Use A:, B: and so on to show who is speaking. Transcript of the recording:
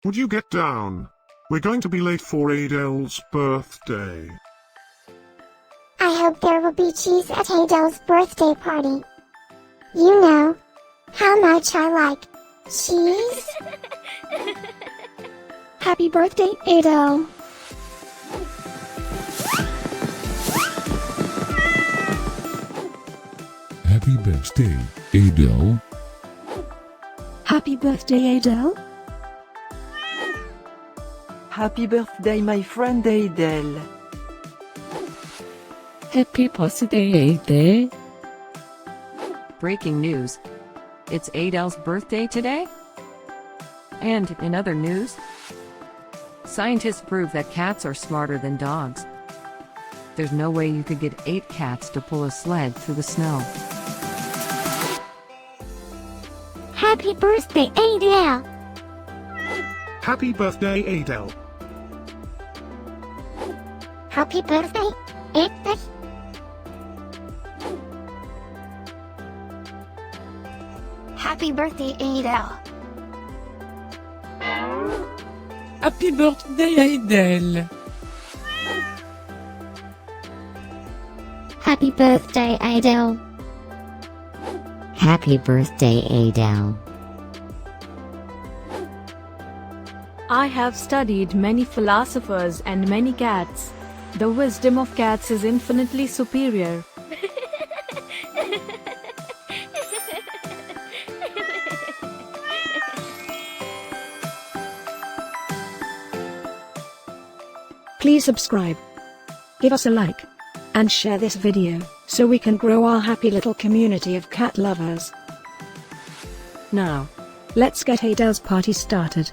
A: Would you get down? We're going to be late for Edel's birthday.
B: I hope there will be cheese at Edel's birthday party. You know how much I like cheese.
C: Happy birthday, Edel.
D: Happy birthday, Edel.
C: Happy birthday, Edel.
E: Happy birthday, my friend Edel.
F: Happy birthday, Edel.
G: Breaking news. It's Edel's birthday today? And in other news, scientists prove that cats are smarter than dogs. There's no way you could get 8 cats to pull a sled through the snow.
B: Happy birthday, Edel.
A: Happy birthday, Edel.
B: Happy birthday, Edel. Happy birthday, Edel.
F: Happy birthday, Edel.
B: Happy birthday, Edel.
H: Happy birthday, Edel.
I: I have studied many philosophers and many cats. The wisdom of cats is infinitely superior.
C: Please subscribe, give us a like, and share this video, so we can grow our happy little community of cat lovers. Now, let's get Edel's party started.